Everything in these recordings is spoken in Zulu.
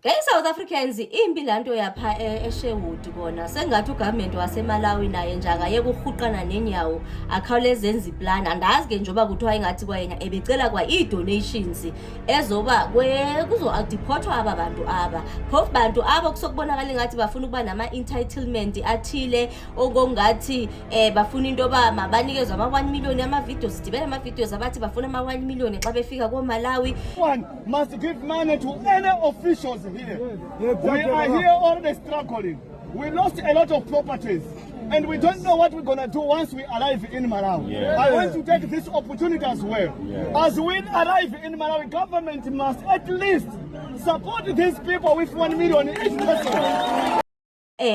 South Africans imbi lanto yapha eSherwood kona sengathi ugovernment waseMalawi naye nje akayeke ukuhuqana nenyawo akhawuleze enze iplan. Andazi ke njoba kuthiwa ingathi kwayena ebecela kwa i-donations ezoba kuzo-deportwa aba bantu aba phofu bantu aba kusokubonakala ingathi bafuna ukuba nama-entitlement athile okongathi bafuna into yoba mabanikezwe ama-1 million ama-videos sidibele ama-videos abathi bafuna ama-1 million xa befika koMalawi. One must give money to any officials here. We are here already struggling. We lost a lot of properties and we don't know what we're going to do once we arrive in Malawi. I want to take this opportunity as well. As we arrive in Malawi, government must at least support these people with 1 million each person.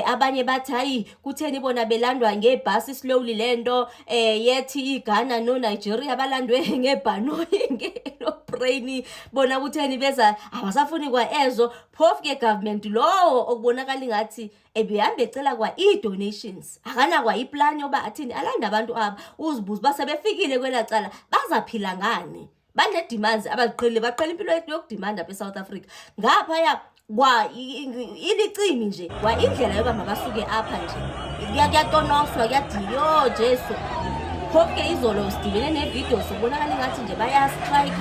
Abanye bathi hayi kutheni bona belandwa ngebhasi slowly lento yethi iGhana no Nigeria balandwe ngebhanoyi no brain bona kutheni beza abasafuni kwa ezo phofu ke government lowo okubonakala ngathi ebehambe ecela kwa i-donations akana kwa iplan yoba athini alanda abantu aba uzibuza basebefikile kwelacala bazaphila ngani bane demands abaziqhelile baqhela impilo yokudemand apha eSouth Africa ngapha ya kwa ilicimi nje kwa indlela yoba mabasuke apha nje kuyatonoswa kuyadiyo Jesu phofu ke izolo sidibene nevidiyo sobonakala ngathi nje bayastrike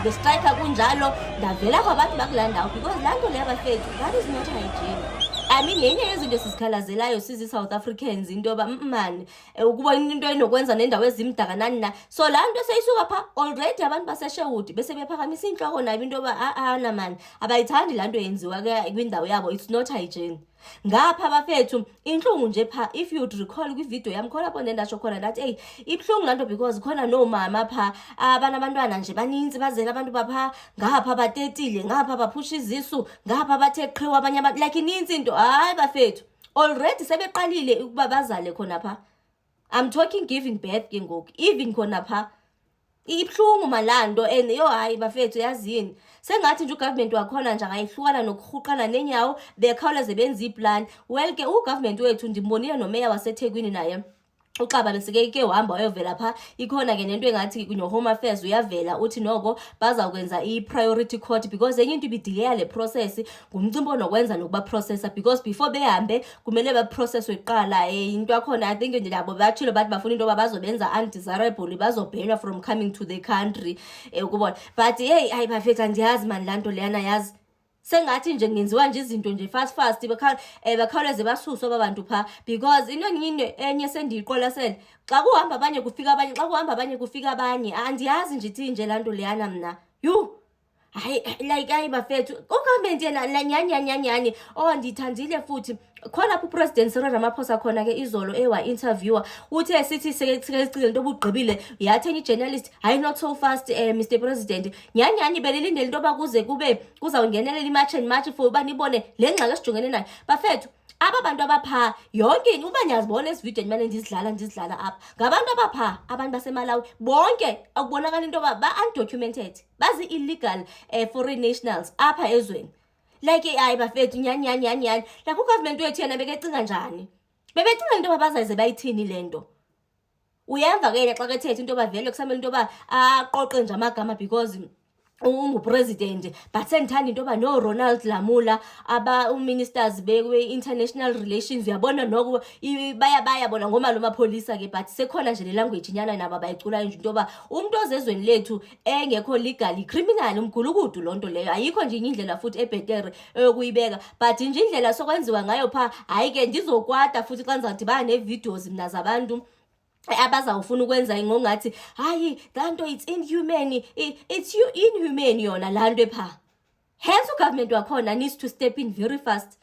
bestrike kunjalo ndavela kwabantu bakulandawo because lanto leyo bafethu that is not hygiene. I mean yenye yezinto sizikhalazelayo sizi South Africans into yoba man ukuba into enokwenza nendawo ezimdaka nani na so la nto seyisuka pha already abantu baseSherwood bese bephakamisa inhloko nabo into yoba na man abayithandi la nto yenziwa kwindawo yabo it's not hygiene. Ngapha bafethu inhlungu nje pha if you recall kwivideo yami khona lapho ndasho khona ndathi hey ibhlungu lanto because khona no mama pha abantwana nje baninzi bazela abantu bapha ngapha batetile ngapha baphusha izisu ngapha bathe qhiwa abanye abantu like ininzi into hayi bafethu already sebeqalile ukuba bazale khona pha. I'm talking giving birth ke ngoku even khona pha ibhlungu malando and yo hayi bafethu yazini sengathi nje ugovernment wakhona nje akayihlukana nokuhuqana nenyawo bekhawuleze benza iplan. Well ke ugovernment wethu ndimbonile nomeya waseThekwini naye uxaba besike uhamba wayovela pha ikhona ke nento engathi kunyo home affairs uyavela uthi noko bazakwenza i-priority court because enye into ibidelay le process ngumcimbo nokwenza nokuba processor because before behambe kumele ba process weqala into yakhona I think nje labo bathilo bathi bafuna into bazobenza undesirable bazobhenwa from coming to the country ukubona but hey hayi bafethu andiyazi man lanto leyana yazi sengathi nje ngenziwa nje izinto nje fast bakhawuleze basuswe abantu pha because into enye sendiyiqolasele xa kuhamba abanye kufika abanye xa kuhamba abanye kufika abanye andiyazi nje ithi nje lanto leyana mna hayi like hayi bafethu ugovernment yena nyanyanyanyani ndithandile futhi khona lapho upresident Cyril Ramaphosa khona ke izolo ewa interviewer uthe sithi sekecicile into obugqibile yathi enye journalist hayi not so fast Mr President nyanyani belilindele into bakuze kuzawungenelela imarch for uba nibone le ngxaki esijongene nayo bafethu aba bantu abapha yonke uba nyazibona esivideo manje ndizidlala apha ngabantu abapha abantu baseMalawi bonke akubonakala into ba-undocumented bazi illegal foreign nationals apha ezweni like hayi bafethu nyanyanyanyani like ugovernment wethu yena bekecinga njani bebecinga into bazayize bayithini lento uyeva ke xa kethetha into bavele kusamele into aqoqe nje amagama because ungupresident but sengithanda into yoba no Ronald Lamula uministers bekwe-international relations uyabona noko baya bona ngomaluma pholisa ke but sekhona nje le language nyana nabo bayicula nje into yoba umuntu ozezweni lethu engekho legally criminal umgulukudu lonto leyo ayikho nje indlela futhi ebhetere eyokuyibeka but nje indlela sokwenziwa ngayo pha hayi ke ndizokwata futhi xa ngizadibana nevideos mina zabantu abazawufuna ukwenza ngongathi hayi lanto it's inhumane it's inhumane yona lanto epha hence ugovernment wakhona needs to step in very fast.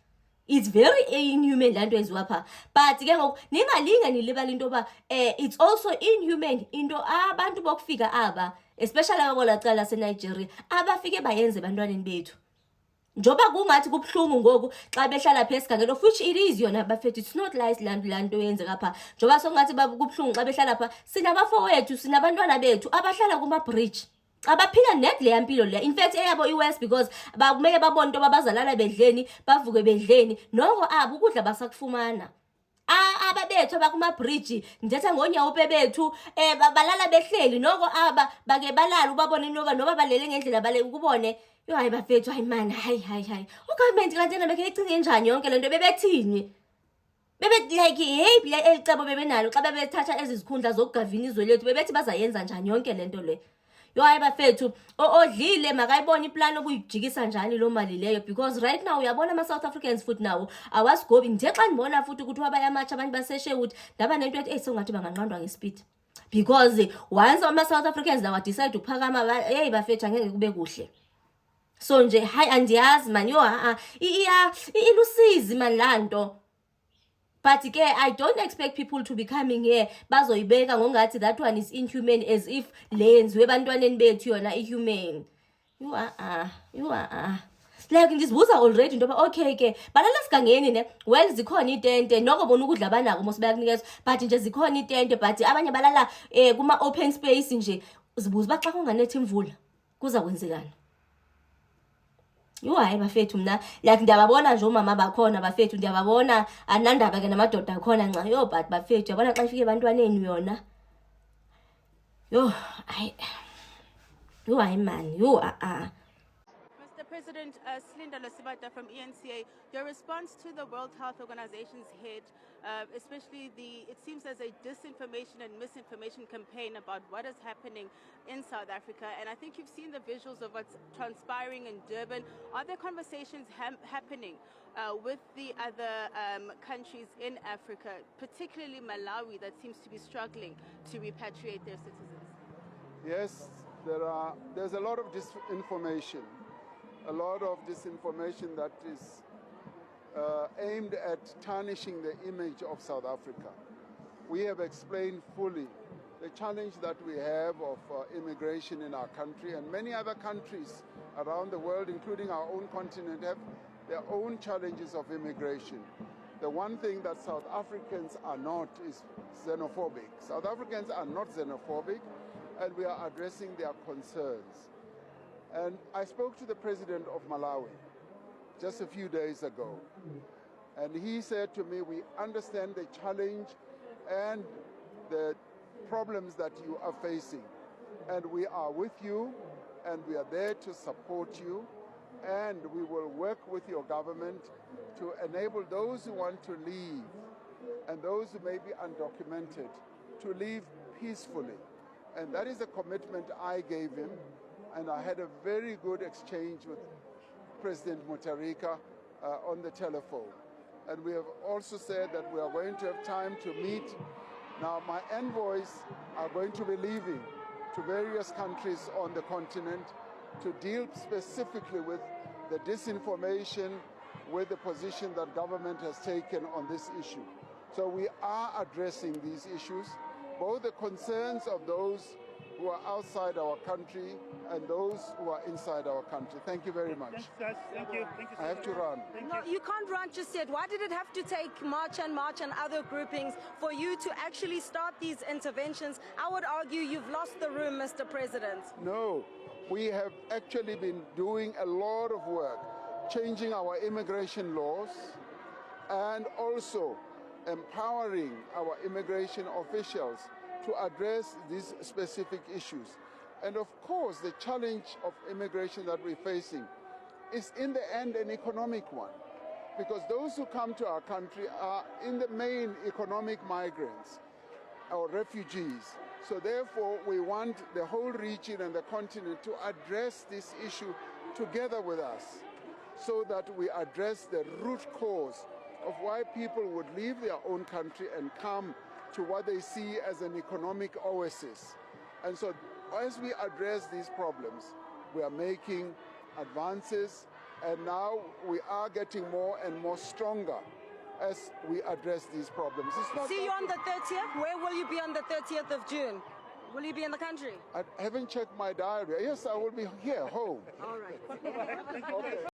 It's very inhumane lanto eziwa pha but ke ngoku ningalinga nilibala into ba it's also inhumane into abantu bokufika aba especially ababolacala seNigeria abafike bayenze bantwaneni bethu njoba kungathi kubhlungu ngoku xa behlala phe esigangeni of which it is yona bafethu it's not lies lanto yenzeka pha njoba songathi kubhlungu xa behlala pha sinabafowethu sinabantwana bethu abahlala kuma-bridge abaphila nekule mpilo le in fact eyabo iwest because bakumele babone into babazalala bedleni bavuke bedleni noko abo ukudla basakufumana ababethu abakuma-bridge ndithetha ngonyawo bethu balala behleli noko aba bake balala ubabone noba balele ngendlela ukubone Yo hayi bafethu, hayi man, hayi. Ugovernment kanti yena bekhe icinge njani yonke lento, bebethini? Like yeyiphi le elicebo bebenalo xa bebethatha ezi zikhundla zokugavina izwe lethu, bebethi bazayenza njani yonke lento le? Yo hayi bafethu, odlile makayibona iplani okuyijikisa njani loo mali leyo, because right now uyabona ama-South Africans futhi nawo awasigobi. Ndithe xa ndibona futhi ukuthi wabayamatsha abantu basesherwood, ndaba nento ethi sekungathi banganqandwa ngespeed, because once ama-South Africans nawo adicide ukuphakama, yeyi bafethu angeke kube kuhle. So nje hayi andiyazi man, yo ilusizi man laa nto. But ke I don't expect people to be coming here bazoyibeka ngongathi that one is inhumane, as if le yenziwe ebantwaneni bethu yona ihumane. Like ndizibuza already into yoba okay ke balala sigangeni ne, well zikhona itente noko bona ukudla abanako mos bayakunikeza, but nje zikhona itente, but abanye balala kuma open space nje. Uzibuza uba xa kunganethi imvula kuza kwenzekani? Yo hayi bafethu, mna like ndiyababona nje umama bakhona bafethu, ndiyababona anandaba ke namadoda akhona nca. Yo but bafethu yabona xa ifike ebantwaneni yona, yo hayi man, Mr. President, Silindalo Sibata from ENCA, your response to the World Health Organization's head, especially it seems there's a disinformation and misinformation campaign about what is happening in South Africa, and I think you've seen the visuals of what's transpiring in Durban. Are there conversations happening with the other countries in Africa, particularly Malawi, that seems to be struggling to repatriate their citizens? Yes, there's a lot of disinformation. A lot of disinformation that is aimed at tarnishing the image of South Africa. We have explained fully the challenge that we have of immigration in our country, and many other countries around the world, including our own continent, have their own challenges of immigration. The one thing that South Africans are not is xenophobic. South Africans are not xenophobic, and we are addressing their concerns. And I spoke to the president of Malawi just a few days ago, and he said to me, we understand the challenge and the problems that you are facing, and we are with you, and we are there to support you, and we will work with your government to enable those who want to leave and those who may be undocumented to leave peacefully. And that is a commitment I gave him. And I had a very good exchange with President Mutharika on the telephone. And we have also said that we are going to have time to meet. Now, my envoys are going to be leaving to various countries on the continent to deal specifically with the disinformation, with the position that government has taken on this issue. So we are addressing these issues, both the concerns of those who are outside our country and those who are inside our country. Thank you very much. Thanks, guys. Thank you. I have to run. No, you can't run just yet. Why did it have to take March and other groupings for you to actually start these interventions? I would argue you've lost the room, Mr. President. No, we have actually been doing a lot of work, changing our immigration laws and also empowering our immigration officials to address these specific issues. And of course, the challenge of immigration that we're facing is in the end an economic one, because those who come to our country are in the main economic migrants or refugees. So therefore, we want the whole region and the continent to address this issue together with us, so that we address the root cause of why people would leave their own country and come to what they see as an economic oasis. And so as we address these problems, we are making advances, and now we are getting more and more stronger as we address these problems. See you on the 30th? Where will you be on the 30th of June? Will you be in the country? I haven't checked my diary. Yes, I will be here, home. All right. Okay.